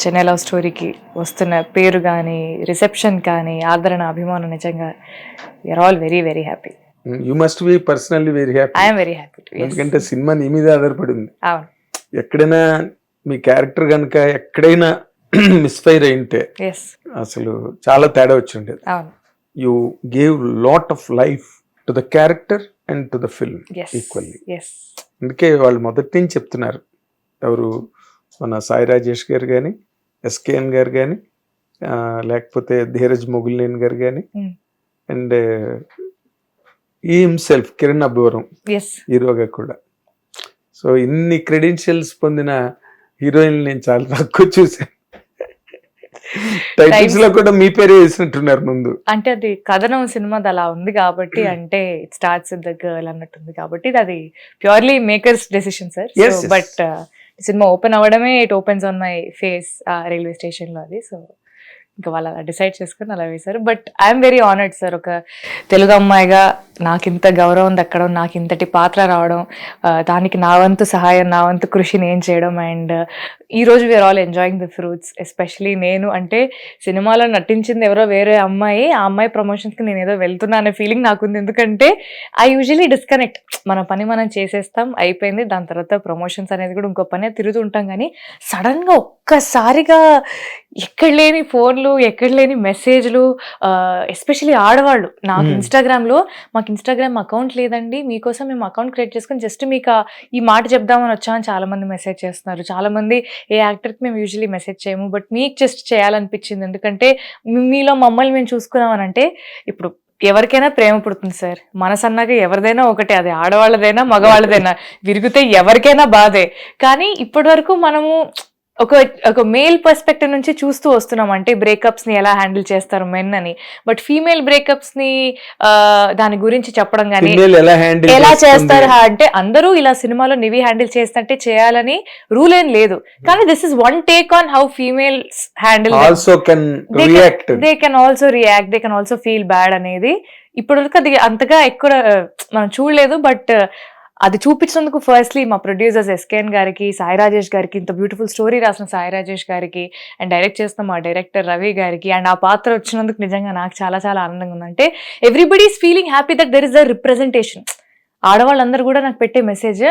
Chennai love స్టోరీకి వస్తున్న పేరు కానీ రిసెప్షన్ కానీ ఆదరణ అభిమానం నిజంగా we are all very very happy. You must be personally very happy. I'm very happy. ఎందుకంటే సినిమా నీ మీద ఆధారపడి ఉంది. అవును. ఎక్కడైనా మీ క్యారెక్టర్ కనుక ఎక్కడైనా మిస్ఫైర్ అయింటే అసలు చాలా తేడా వచ్చి ఉండేది. అవును. You gave lot of life to the character and to the film equally. అందుకే వాళ్ళు మొదటి నుంచి చెప్తున్నారు, ఎవరు మన సాయి రాజేష్ గారు కానీ, ఎస్కేఎన్ గారు కానీ, లేకపోతే ధీరజ్ మొగుల్నేని గారు కానీ, అండ్ ఈ హిమ్సెల్ఫ్ కిరణ్ అబ్బవరం హీరోగా కూడా. సో ఇన్ని క్రెడెన్షియల్స్ పొందిన హీరోయిన్ నేను చాలా తక్కువ చూసాను. టైటిల్స్ లో కూడా మీ పేరే వేసినట్టున్నారు ముందు. అంటే అది కథనం సినిమాది అలా ఉంది కాబట్టి, అంటే it starts with the girl అన్నట్టుంది కాబట్టి అది purely makers decision sir. But cinema open అవ్వడమే it opens on my face railway station లో. అది సో ఇంకా వాళ్ళు అలా డిసైడ్ చేసుకుని అలా వేశారు. But I'm very honoured sir, ఒక తెలుగు అమ్మాయిగా నాకు ఇంత గౌరవం దక్కడం, నాకు ఇంతటి పాత్ర రావడం, దానికి నా వంతు సహాయం, నా వంతు కృషి నేను చేయడం. అండ్ ఈరోజు we are all enjoying the fruits. Especially నేను, అంటే సినిమాలో నటించింది ఎవరో వేరే అమ్మాయి, ఆ అమ్మాయి ప్రమోషన్స్కి నేను ఏదో వెళ్తున్నా అనే ఫీలింగ్ నాకుంది. ఎందుకంటే ఐ యూజువలీ డిస్కనెక్ట్, మన పని మనం చేసేస్తాం అయిపోయింది, దాని తర్వాత ప్రమోషన్స్ అనేది కూడా ఇంకో పని తిరుగుతూ ఉంటాం. కానీ సడన్గా ఒక్కసారిగా ఎక్కడ లేని ఫోన్లు, ఎక్కడ లేని మెసేజ్లు, ఎస్పెషలీ ఆడవాళ్ళు. నాకు ఇన్స్టాగ్రామ్లో, మాకు ఇన్స్టాగ్రామ్ అకౌంట్ లేదండి, మీకోసం మేము అకౌంట్ క్రియేట్ చేసుకొని జస్ట్ మీకు ఈ మాట చెప్దామని వచ్చామని చాలామంది మెసేజ్ చేస్తున్నారు. చాలామంది ఏ యాక్టర్కి మేము యూజువలీ మెసేజ్ చేయము, బట్ మీకు జస్ట్ చేయాలనిపించింది, ఎందుకంటే మీలో మమ్మల్ని మేము చూసుకున్నామని. అంటే ఇప్పుడు ఎవరికైనా ప్రేమ పుడుతుంది సార్, మనసు అన్నాక ఎవరిదైనా ఒకటే, అది ఆడవాళ్ళదైనా మగవాళ్ళదైనా, విరిగితే ఎవరికైనా బాధే. కానీ ఇప్పటి వరకు మనము ఒక మేల్ పర్స్పెక్టివ్ నుంచి చూస్తూ వస్తున్నాం, అంటే బ్రేకప్స్ ని ఎలా హ్యాండిల్ చేస్తారు మెన్ అని. బట్ ఫీమేల్ బ్రేకప్స్ ని దాని గురించి చెప్పడం కానీ ఎలా చేస్తారు అంటే, అందరూ ఇలా సినిమాలో నివి హ్యాండిల్ చేస్తుంటే చేయాలని రూల్ ఏం లేదు. కానీ this is one take on how females handle, they can also react, they can also feel bad అనేది ఇప్పటివరకు అది అంతగా ఎక్కువ మనం చూడలేదు. బట్ అది చూపించినందుకు ఫస్ట్లీ మా ప్రొడ్యూసర్స్ ఎస్కేఎన్ గారికి, సాయి రాజేష్ గారికి, ఇంత బ్యూటిఫుల్ స్టోరీ రాసిన సాయి రాజేష్ గారికి, అండ్ డైరెక్ట్ చేస్తున్న మా డైరెక్టర్ రవి గారికి, అండ్ ఆ పాత్ర వచ్చినందుకు నిజంగా నాకు చాలా చాలా ఆనందంగా ఉందంటే, everybody is feeling happy that there is a representation. ఆడవాళ్ళందరూ కూడా నాకు పెట్టే message,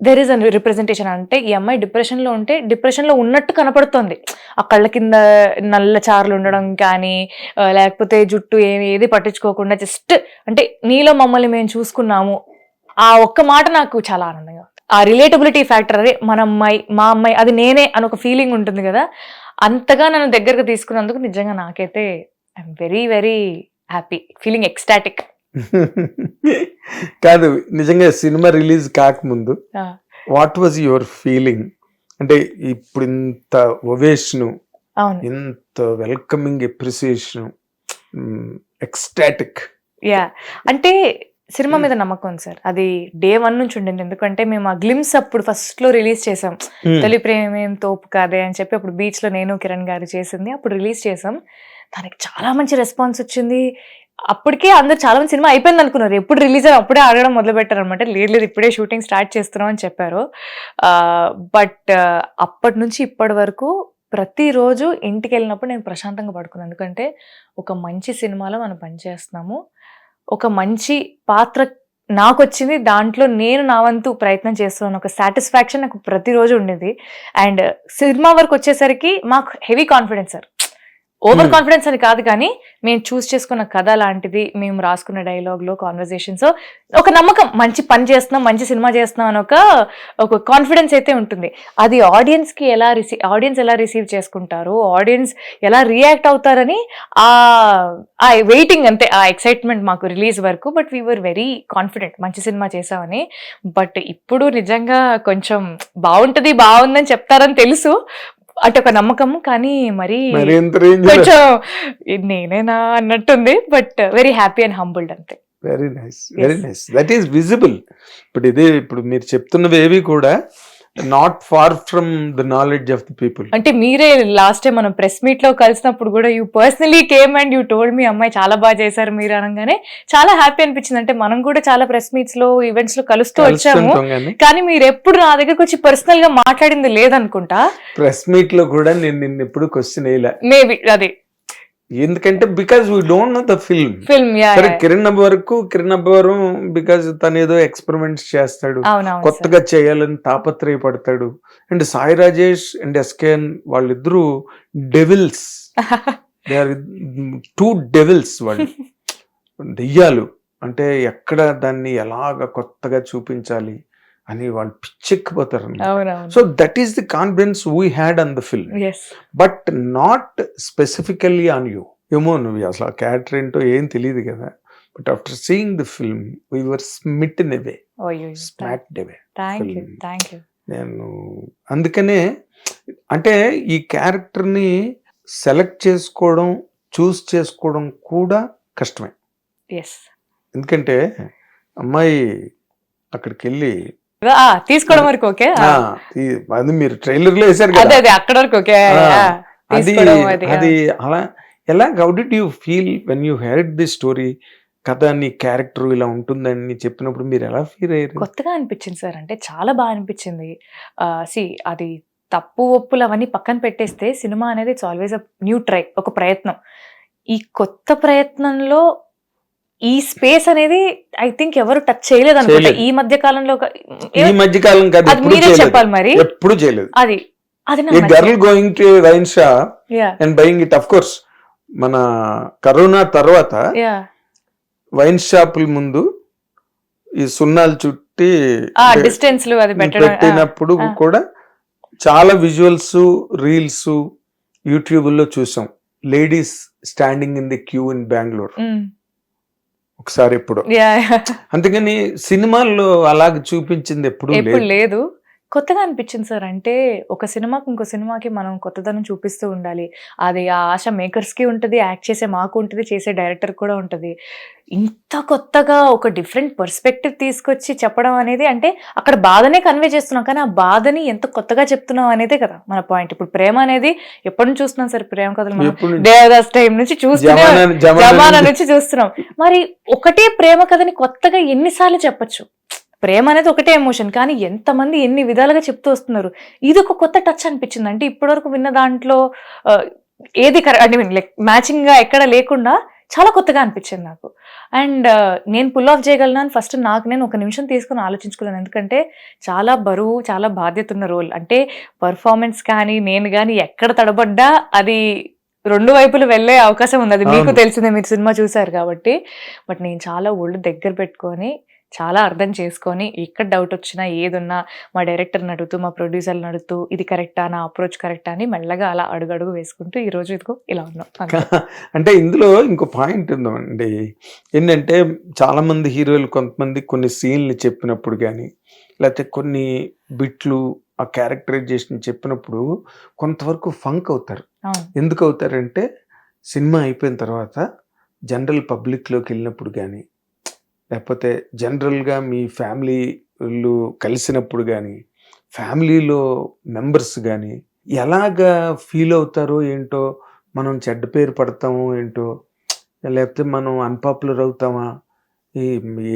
there is a representation. అంటే ఈ అమ్మాయి డిప్రెషన్లో ఉంటే డిప్రెషన్లో ఉన్నట్టు కనపడుతుంది. ఆ కళ్ళ కింద నల్ల చారులు ఉండడం కానీ, లేకపోతే జుట్టు ఏది పట్టించుకోకుండా జస్ట్ అంటే నీలో మమ్మల్ని మేము చూసుకున్నాము, ఆ ఒక్క మాట నాకు చాలా ఆనందంగా. ఆ రిలేటబిలిటీ ఫ్యాక్టర్, అదే మన అమ్మాయి, మా అమ్మాయి, అది నేనే అని ఒక ఫీలింగ్ ఉంటుంది కదా, అంతగా నన్ను దగ్గరకు తీసుకున్నందుకు నిజంగా నాకైతే I'm very very happy, feeling ecstatic. కాదు, నిజంగా సినిమా రిలీజ్ కాకముందు వాట్ వాజ్ యువర్ ఫీలింగ్? అంటే ఇప్పుడు ఇంత ఒవేషన్, ఇంత వెల్కమింగ్ అప్రిసియేషన్, ఎక్స్టాటిక్. యా, అంటే సినిమా మీద నమ్మకం సార్, అది డే 1 నుంచి ఉండింది. ఎందుకంటే మేము ఆ గ్లిమ్స్ అప్పుడు ఫస్ట్ లో రిలీజ్ చేసాం, తొలి ప్రేమేం తోపు కాదే అని చెప్పి, అప్పుడు బీచ్ లో నేను కిరణ్ గారు చేసింది, అప్పుడు రిలీజ్ చేసాం. దానికి చాలా మంచి రెస్పాన్స్ వచ్చింది. అప్పటికే అందరు చాలా మంది సినిమా అయిపోయింది అనుకున్నారు, ఎప్పుడు రిలీజ్ అయ్యి అప్పుడే ఆడడం మొదలు పెట్టారు అనమాట. లేదు ఇప్పుడే షూటింగ్ స్టార్ట్ చేస్తున్నాం అని చెప్పారు. బట్ అప్పటి నుంచి ఇప్పటి వరకు ప్రతిరోజు ఇంటికి వెళ్ళినప్పుడు నేను ప్రశాంతంగా పడుకున్నాను. ఎందుకంటే ఒక మంచి సినిమాలో మనం పనిచేస్తున్నాము, ఒక మంచి పాత్ర నాకు వచ్చింది, దాంట్లో నేను నా వంతు ప్రయత్నం చేస్తున్నాను, ఒక సాటిస్ఫాక్షన్ నాకు ప్రతిరోజు ఉండేది. అండ్ సినిమా వరకు వచ్చేసరికి మాకు heavy confidence sir, over confidence అని కాదు, కానీ మేము చూస్ చేసుకున్న కథ లాంటిది, మేము రాసుకున్న డైలాగ్లో కాన్వర్జేషన్స్, ఒక నమ్మకం, మంచి పని చేస్తున్నాం, మంచి సినిమా చేస్తున్నాం అని ఒక కాన్ఫిడెన్స్ అయితే ఉంటుంది. అది ఆడియన్స్కి ఆడియన్స్ ఎలా రిసీవ్ చేసుకుంటారు, ఆడియన్స్ ఎలా రియాక్ట్ అవుతారని ఆ వెయిటింగ్, అంతే ఆ ఎక్సైట్మెంట్ మాకు రిలీజ్ వరకు. But we were very confident మంచి సినిమా చేసామని. బట్ ఇప్పుడు నిజంగా కొంచెం బాగుందని చెప్తారని తెలుసు, అంటే ఒక నమ్మకము, కానీ మరి కొంచెం నేనేనా అన్నట్టుంది. But very happy and humbled అంతే. Very nice, very nice. That is visible. ఇప్పుడు మీరు చెప్తున్నవి ఏవి కూడా not far from the knowledge of the people. అంటే మీరే లాస్ట్ టైం మనం ప్రెస్ మీట్ లో కలిసినప్పుడు కూడా you personally came and you told మీ అమ్మాయి చాలా బాగా చేశారు మీరు అనగానే చాలా హ్యాపీ అనిపించింది. అంటే మనం కూడా చాలా ప్రెస్ మీట్స్ లో ఈవెంట్స్ లో కలుస్తూ వచ్చాము, కానీ మీరు ఎప్పుడు నా దగ్గరకు వచ్చి పర్సనల్ గా మాట్లాడింది లేదనుకుంటా. ప్రెస్ మీట్ లో కూడా నేను నిన్న ఎప్పుడు క్వశ్చన్ వేయలే, మేబీ అది ఎందుకంటే because we don't know the film. సరే కిరణ్ అబ్బవరం బికాజ్ తను ఏదో ఎక్స్పెరిమెంట్స్ చేస్తాడు, కొత్తగా చేయాలని తాపత్రయపడతాడు. And Sai Rajesh and SKN వాళ్ళిద్దరూ devils, they are two devils, వాళ్ళు దెయ్యాలు. అంటే ఎక్కడ దాన్ని ఎలాగ కొత్తగా చూపించాలి అని వాళ్ళు పిచ్చెక్కిపోతారు. So that is the confidence we had on the film, but not specifically on you. ఏమో నువ్వు అసలు ఆ క్యారెక్టర్ ఏంటో ఏం తెలియదు కదా, but after seeing the film we were smitten away, smacked away. నేను అందుకనే అంటే ఈ క్యారెక్టర్ని సెలెక్ట్ చేసుకోవడం, చూస్ చేసుకోవడం కూడా కష్టమే. ఎందుకంటే అమ్మాయి అక్కడికి వెళ్ళి తీసుకోవడం వరకు ఓకే, అది మీరు ట్రైలర్ లో వేసారు కదా, అక్కడ వరకు ఓకే. అది అలా ఎలా, how did you feel when you heard the story? కథ నీ క్యారెక్టర్ ఇలా ఉంటుందని చెప్పినప్పుడు మీరు ఎలా ఫీల్ అయ్యారు? కొత్తగా అనిపించింది సార్, అంటే చాలా బాగా అనిపించింది. అది తప్పు ఒప్పులు అవన్నీ పక్కన పెట్టేస్తే సినిమా అనేది it's always a new try, ఒక ప్రయత్నం. ఈ కొత్త ప్రయత్నంలో ఈ స్పేస్ అనేది ఐ థింక్ ఎవరు టచ్ చేయలేదు అనుకుంటా ఈ మధ్య కాలంలో. మీరే చెప్పాలి మరి, ఎప్పుడు చేయలేదు. అది girl going to wine shop and buying it. Of course మన కరోనా తర్వాత వైన్ షాపుల ముందు ఈ సున్నాలు చుట్టి డిస్టెన్స్ పెట్టినప్పుడు కూడా చాలా విజువల్స్, రీల్స్ యూట్యూబ్ లో చూసాం. Ladies standing in the queue in Bengaluru ఒకసారి ఎప్పుడు. అందుకని సినిమాల్లో అలాగ చూపించింది ఎప్పుడు లేదు. కొత్తగా అనిపించింది సార్. అంటే ఒక సినిమాకి ఇంకో సినిమాకి మనం కొత్తదనం చూపిస్తూ ఉండాలి. అది ఆ ఆశ మేకర్స్కి ఉంటుంది, యాక్ట్ చేసే మాకు ఉంటుంది, చేసే డైరెక్టర్ కూడా ఉంటుంది. ఇంత కొత్తగా ఒక డిఫరెంట్ పర్స్పెక్టివ్ తీసుకొచ్చి చెప్పడం అనేది, అంటే అక్కడ బాధనే కన్వే చేస్తున్నాం, కానీ ఆ బాధని ఎంత కొత్తగా చెప్తున్నాం అనేదే కదా మన పాయింట్. ఇప్పుడు ప్రేమ అనేది ఎప్పటి నుంచి చూస్తున్నాం సార్, ప్రేమ కథలు మనం దేవదాస్ టైం నుంచి చూస్తున్నాం, జమానా నుంచి చూస్తున్నాం. మరి ఒకటే ప్రేమ కథని కొత్తగా ఎన్నిసార్లు చెప్పచ్చు? ప్రేమ అనేది ఒకటే ఎమోషన్, కానీ ఎంతమంది ఎన్ని విధాలుగా చెప్తూ వస్తున్నారు. ఇది ఒక కొత్త టచ్ అనిపించింది. అంటే ఇప్పటివరకు విన్న దాంట్లో ఏది లైక్ మ్యాచింగ్ గా ఎక్కడ లేకుండా చాలా కొత్తగా అనిపించింది నాకు. అండ్ నేను పుల్ ఆఫ్ చేయగలను అని ఫస్ట్ నేను ఒక నిమిషం తీసుకుని ఆలోచించుకున్నాను. ఎందుకంటే చాలా బరువు, చాలా బాధ్యత ఉన్న రోల్. అంటే పర్ఫార్మెన్స్ కానీ నేను కానీ ఎక్కడ తడబడ్డా అది రెండు వైపులు వెళ్ళే అవకాశం ఉంది. అది మీకు తెలిసిందే, మీరు సినిమా చూసారు కాబట్టి. బట్ నేను చాలా ఒళ్ళు దగ్గర పెట్టుకొని చాలా అర్థం చేసుకొని ఎక్కడ డౌట్ వచ్చినా ఏదున్నా మా డైరెక్టర్ని అడుగుతూ, మా ప్రొడ్యూసర్ని అడుగుతూ, ఇది కరెక్టా, నా అప్రోచ్ కరెక్టా అని మెల్లగా అలా అడుగు వేసుకుంటూ ఈ రోజు ఇదిగో ఇలా ఉన్నాం. అంటే ఇందులో ఇంకో పాయింట్ ఉందండి, ఏంటంటే చాలా మంది హీరోలు కొంతమంది కొన్ని సీన్లు చెప్పినప్పుడు కానీ, లేకపోతే కొన్ని బిట్లు ఆ క్యారెక్టరైజేషన్ చెప్పినప్పుడు కొంతవరకు ఫంక్ అవుతారు. ఎందుకు అవుతారంటే సినిమా అయిపోయిన తర్వాత జనరల్ పబ్లిక్లోకి వెళ్ళినప్పుడు కానీ, లేకపోతే జనరల్గా మీ ఫ్యామిలీలు కలిసినప్పుడు కానీ, ఫ్యామిలీలో మెంబర్స్ కానీ ఎలాగా ఫీల్ అవుతారో ఏంటో, మనం చెడ్డ పేరు పడతామో ఏంటో, లేకపోతే మనం అన్పాపులర్ అవుతామా,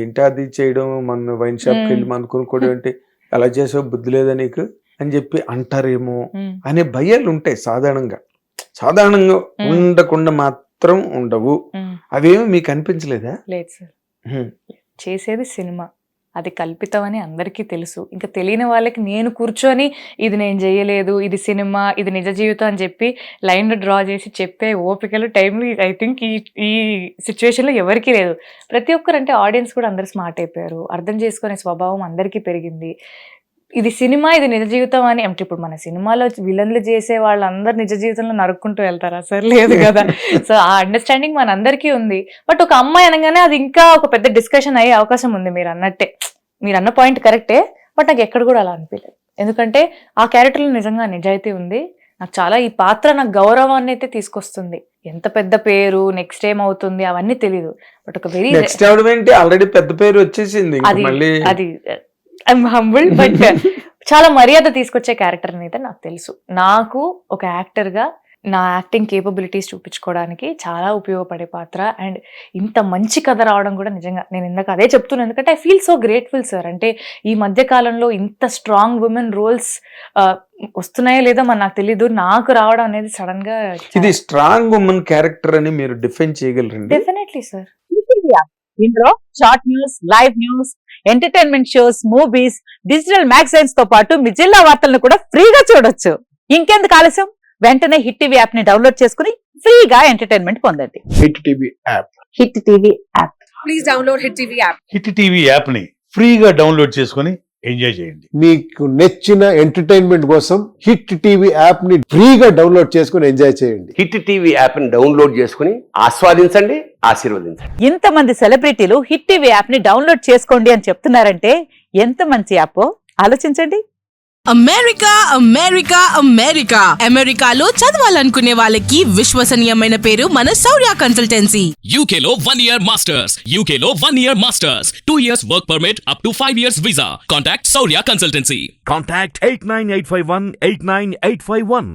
ఏంటి అది చేయడం, మన వైన్ షాప్కి వెళ్ళి మనం కొనుక్కోవడం ఏంటి, అలా చేసావు బుద్ధి లేదా నీకు అని చెప్పి అంటారేమో అనే భయాలు ఉంటాయి. సాధారణంగా ఉండకుండా మాత్రం ఉండవు. అవేమో మీకు అనిపించలేదా? లేదు సార్, చేసేది సినిమా, అది కల్పితమని అందరికీ తెలుసు. ఇంకా తెలియని వాళ్ళకి నేను కూర్చొని ఇది నేను చేయలేదు, ఇది సినిమా, ఇది నిజ జీవితం అని చెప్పి లైన్లో డ్రా చేసి చెప్పే ఓపికలు, టైంలు ఐ థింక్ ఈ సిచ్యువేషన్లో ఎవరికీ లేదు. ప్రతి ఒక్కరు, అంటే ఆడియన్స్ కూడా అందరు స్మార్ట్ అయిపోయారు, అర్థం చేసుకునే స్వభావం అందరికీ పెరిగింది. ఇది సినిమా, ఇది నిజ జీవితం అని. అంటే ఇప్పుడు మన సినిమాలో విలన్లు చేసే వాళ్ళందరూ నిజ జీవితంలో నరుక్కుంటూ వెళ్తారా సార్? లేదు కదా. సో ఆ అండర్స్టాండింగ్ మన అందరికీ ఉంది. బట్ ఒక అమ్మాయి అనగానే అది ఇంకా ఒక పెద్ద డిస్కషన్ అయ్యే అవకాశం ఉంది. మీరు అన్నట్టే, మీరు అన్న పాయింట్ కరెక్టే. బట్ నాకు ఎక్కడ కూడా అలా అనిపించలేదు. ఎందుకంటే ఆ క్యారెక్టర్లో నిజంగా నిజాయితీ ఉంది. నాకు చాలా ఈ పాత్ర నాకు గౌరవాన్ని అయితే తీసుకొస్తుంది. ఎంత పెద్ద పేరు, నెక్స్ట్ ఏం అవుతుంది అవన్నీ తెలియదు. బట్ ఒక వెరీ ఆల్రెడీ పెద్ద పేరు వచ్చేసింది. అది ఐఎమ్ హంబుల్, బట్ చాలా మర్యాద తీసుకొచ్చే క్యారెక్టర్ అయితే నాకు తెలుసు. నాకు ఒక యాక్టర్గా నా యాక్టింగ్ కేపబిలిటీస్ చూపించుకోవడానికి చాలా ఉపయోగపడే పాత్ర. అండ్ ఇంత మంచి కథ రావడం కూడా నిజంగా నేను ఇందాక అదే చెప్తున్నాను, ఎందుకంటే I feel so grateful sir. అంటే ఈ మధ్య కాలంలో ఇంత స్ట్రాంగ్ ఉమెన్ రోల్స్ వస్తున్నాయో లేదో మరి నాకు తెలీదు, నాకు రావడం అనేది సడన్ గా ఇది స్ట్రాంగ్ ఉమెన్ క్యారెక్టర్ అని మీరు డిఫైన్ చేయగలరండి? Definitely sir. ఇందులో short news, live news, entertainment shows, movies, digital magazines తో పాటు మీ జిల్లా వార్తలను కూడా ఫ్రీగా చూడొచ్చు. ఇంకెందుకు ఆలస్యం, వెంటనే హిట్ టీవీ యాప్ ని డౌన్లోడ్ చేసుకుని ఫ్రీగా ఎంటర్టైన్మెంట్ పొందండి. Hit TV app. Hit TV app. Please download hit TV app. Hit TV app ని ఫ్రీగా డౌన్లోడ్ చేసుకొని ఎంజాయ్ చేయండి. మీకు నచ్చిన ఎంటర్టైన్మెంట్ కోసం హిట్ టీవీ యాప్ ని ఫ్రీగా డౌన్లోడ్ చేసుకుని ఎంజాయ్ చేయండి. హిట్ టీవీ యాప్ ని డౌన్లోడ్ చేసుకుని ఆస్వాదించండి, ఆశీర్వదించండి. ఇంతమంది సెలబ్రిటీలు హిట్ టీవీ యాప్ ని డౌన్లోడ్ చేసుకోండి అని చెప్తున్నారంటే ఎంత మంచి యాప్ ఆలోచించండి. అమెరికా అమెరికా అమెరికా అమెరికాలో చదవాలనుకునే వాళ్ళకి విశ్వసనీయమైన పేరు మన శౌర్య కన్సల్టెన్సీ. UK లో 1 year masters. UK లో 1 year masters. 2 years work permit up to 5 years visa. Contact Saurya Consultancy. Contact 89851 89851.